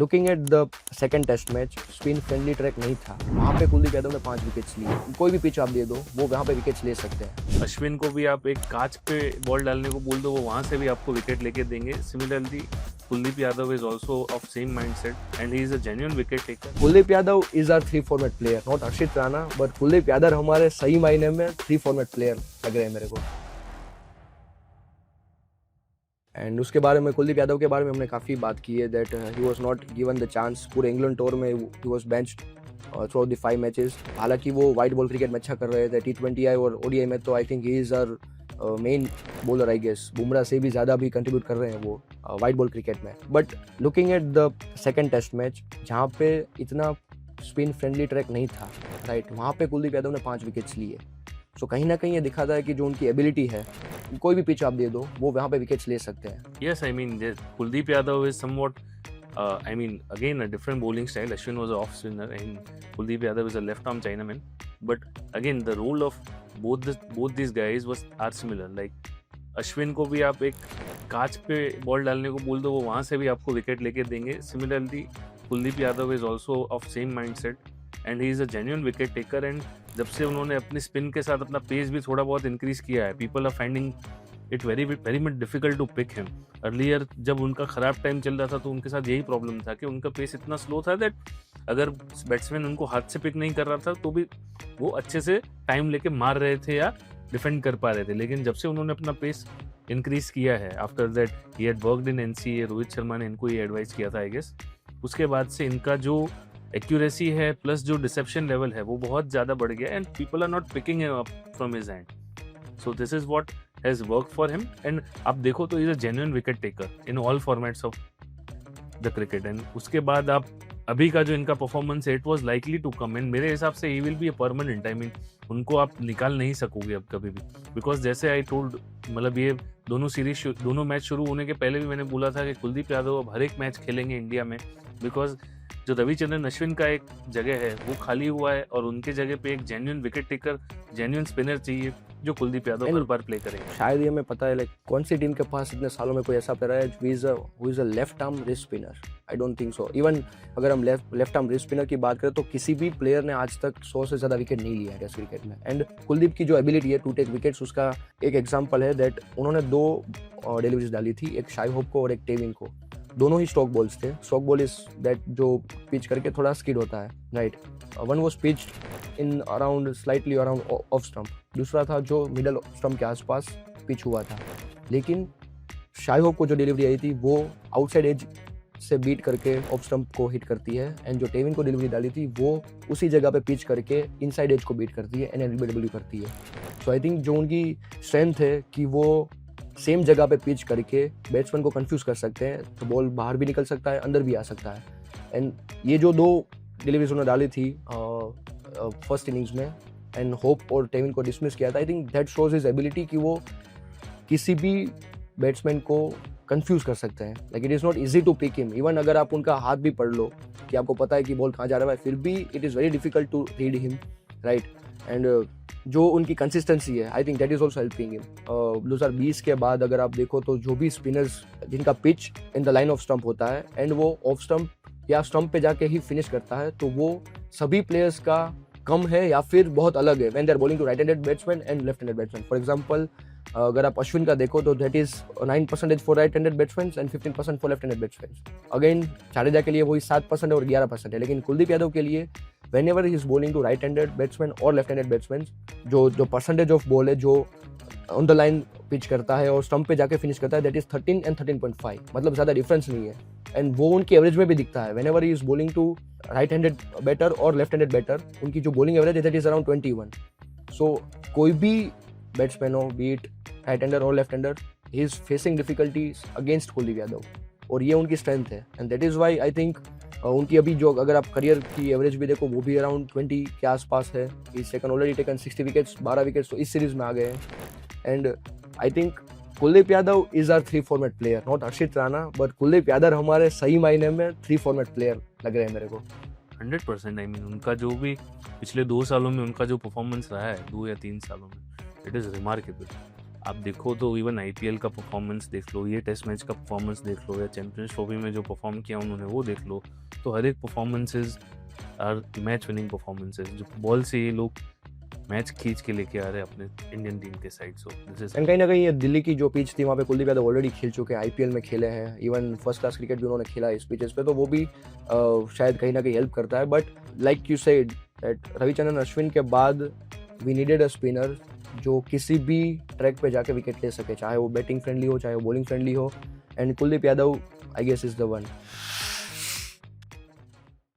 Looking at the second test match, spin friendly track नहीं था। वहाँ पे कुलदीप यादव ने 5 विकेट्स लिए। कोई भी पिच आप दे दो, वो वहाँ पे विकेट्स ले सकते हैं। अश्विन को भी आप एक कांच पे बॉल डालने को बोल दो, वो वहां से भी आपको विकेट लेके देंगे। Similarly Kuldeep Yadav is also of same mindset and he is a genuine wicket taker. Kuldeep Yadav is our 3 format player, not Harshit Rana, but Kuldeep Yadav हमारे सही मायने में 3 फॉर्मेट प्लेयर लग रहे हैं मेरे को। एंड उसके बारे में, कुलदीप यादव के बारे में हमने काफ़ी बात की है that he was not given the chance. पूरे इंग्लैंड टूर में he was benched through the 5 matches. हालांकि वो वाइट बॉल क्रिकेट में अच्छा कर रहे थे, T20 और ODI में तो I think he is our main bowler I guess. Bumrah से भी ज़्यादा भी कंट्रीब्यूट कर रहे हैं वो वाइट बॉल क्रिकेट में। But looking at the second test match, जहाँ पे इतना स्पिन फ्रेंडली ट्रैक नहीं था, राइट, वहाँ पे कुलदीप यादव ने 5 विकेट्स लिए। सो कहीं ना कहीं ये दिखाता है कि जो उनकी एबिलिटी है, कोई भी पिच आप दे दो, वो वहाँ पे विकेट्स ले सकते हैं। Yes, I mean Kuldeep Yadav is somewhat I mean again a different bowling style. Ashwin was an off spinner and Kuldeep Yadav is a left arm Chinaman. But again the role of both these guys are similar. Like Ashwin को भी आप एक कांच पे ball डालने को बोल दो, वो वहां से भी आपको विकेट लेके देंगे। Similarly Kuldeep Yadav is also of same mindset and he is a genuine wicket taker. And जब से उन्होंने अपनी स्पिन के साथ अपना पेस भी थोड़ा बहुत इंक्रीज किया है, people are finding it very much difficult to pick him. Earlier जब उनका खराब टाइम चल रहा था तो उनके साथ यही प्रॉब्लम था कि उनका पेस इतना स्लो था दैट अगर बैट्समैन उनको हाथ से पिक नहीं कर रहा था तो भी वो अच्छे से टाइम लेके मार रहे थे या डिफेंड कर पा रहे थे। लेकिन जब से उन्होंने अपना पेस इंक्रीज किया है, after that he had worked in NCA, Rohit Sharma ने इनको ये एडवाइस किया था आई गेस, उसके बाद से इनका जो एक्यूरेसी है प्लस जो डिसेप्शन लेवल है वो बहुत ज़्यादा बढ़ गया and people are not picking him up from his hand. So this is what has work for him and आप देखो तो is a genuine wicket taker in all formats of the cricket. And उसके बाद आप अभी का जो इनका परफॉर्मेंस है, it was likely to come and मेरे हिसाब से he will be a permanent. I mean उनको आप निकाल नहीं सकोगे अब कभी भी, बिकॉज जैसे आई टोल्ड, मतलब ये दोनों मैच शुरू होने के पहले भी मैंने बोला था कि कुलदीप यादव अब हर एक मैच खेलेंगे इंडिया में, बिकॉज जो रविचंद्रन अश्विन का एक जगह है वो खाली हुआ है और उनके जगह पे एक genuine wicket taker, genuine spinner चाहिए जो कुलदीप यादव हर बार प्ले करेंगे। शायद ये हमें पता है लाइक कौन सी टीम के पास इतने सालों में कोई ऐसा प्लेयर है who is a left arm wrist spinner. I don't think so. Even अगर हम लेफ्ट आर्म रिस्ट स्पिनर की बात करें तो किसी भी प्लेयर ने आज तक 100 से ज़्यादा विकेट नहीं लिया है टेस्ट क्रिकेट में। एंड कुलदीप की जो एबिलिटी है टू टेक विकेट्स, उसका एक एग्जाम्पल है दैट उन्होंने 2 डिलीवरीज डाली थी, एक शाई होप को और एक टेविंग को। दोनों ही स्टॉक बॉल्स थे। स्टॉक बॉल इज दैट जो पिच करके थोड़ा स्किड होता है, right. One was pitched in around slightly around off stump, दूसरा था जो मिडल स्टंप के आसपास पिच हुआ था। लेकिन शाई होप को जो डिलीवरी आई थी वो आउटसाइड एज से बीट करके ऑफ स्टंप को हिट करती है, एंड जो टेविन को डिलीवरी डाली थी वो उसी जगह पे पिच करके इनसाइड एज को बीट करती है एंड एलबीडब्ल्यू करती है। सो आई थिंक जो उनकी स्ट्रेंथ है कि वो सेम जगह पे पिच करके बैट्समैन को कंफ्यूज कर सकते हैं, तो बॉल बाहर भी निकल सकता है, अंदर भी आ सकता है। एंड ये जो 2 डिलीवरीज उन्होंने डाली थी फर्स्ट इनिंग्स में एंड होप और टेविन को डिसमिस किया था, आई think that shows his ability कि वो किसी भी बैट्समैन को कंफ्यूज कर सकते हैं। Like it is not easy to pick him. Even अगर आप उनका हाथ भी पढ़ लो कि आपको पता है कि बॉल कहाँ जा रहा है, फिर भी it is very difficult to read him, right. And जो उनकी कंसिस्टेंसी है, I think that is also helping him. 2020 के बाद अगर आप देखो तो जो भी स्पिनर्स जिनका pitch in the line off stump होता है एंड वो ऑफ स्टंप या स्टंप पे जाके ही फिनिश करता है, तो वो सभी प्लेयर्स का कम है या फिर बहुत अलग है when they are bowling to right handed batsman and left handed batsman. For example अगर आप अश्विन का देखो तो that is 9% for right handed batsman and 15% for left handed batsman. Again Jadeja के लिए वही 7% और 11% है। लेकिन कुलदीप यादव के लिए whenever he is bowling to right-handed batsman or left-handed batsmen, जो परसेंटेज ऑफ बॉल है जो ऑन द लाइन पिच करता है और स्टंप पे जाके फिनिश करता है, दैट इज 13 एंड 13.5, मतलब ज़्यादा डिफरेंस नहीं है। एंड वो उनकी एवरेज में भी दिखता है। whenever he is bowling to right-handed batter और लेफ्ट-हैंडेड बैटर, उनकी जो बॉलिंग एवरेज है दैट इज अराउंड 21। सो कोई भी बैट्समैन हो, बी इट राइट-हैंडर और left hander, he is facing difficulties against Kuldeep Yadav, और ये उनकी स्ट्रेंथ है। And that is why I think उनकी अभी जो अगर आप करियर की एवरेज भी देखो वो भी अराउंड 20 के आसपास है। इस second already taken 60 wickets, 12 wickets तो इस सीरीज में आ गए हैं। And I think Kuldeep Yadav is our 3 format player, not Harshit Rana, but Kuldeep Yadav हमारे सही मायने में 3 फॉर्मेट प्लेयर लग रहे हैं मेरे को। 100%। आई मीन उनका जो भी पिछले 2 सालों में उनका जो परफॉर्मेंस रहा है, 2 या 3 सालों में, इट इज़ रिमार्केबल। आप देखो तो इवन आईपीएल का परफॉर्मेंस देख लो, ये टेस्ट मैच का परफॉर्मेंस देख लो, या चैंपियंस ट्रॉफी में जो परफॉर्म किया उन्होंने वो देख लो, तो हर एक performances are match winning performances, जो बॉल से ये लोग मैच खींच के लेके आ रहे हैं अपने इंडियन टीम के side. So this is and कहीं ना कहीं ये दिल्ली की जो पिच थी वहाँ पे कुलदीप यादव ऑलरेडी खेल चुके हैं, आईपीएल में खेले हैं, इवन फर्स्ट क्लास क्रिकेट भी उन्होंने खेला है इस पिचेस पे, तो वो भी शायद कहीं ना कहीं हेल्प करता है। But like you said that Ravichandran Ashwin के बाद वी नीडेड अ स्पिनर जो किसी भी ट्रैक पे जाके विकेट ले सके, चाहे वो बैटिंग फ्रेंडली हो चाहे वो बॉलिंग फ्रेंडली हो, and Kuldeep Yadav I guess is the one.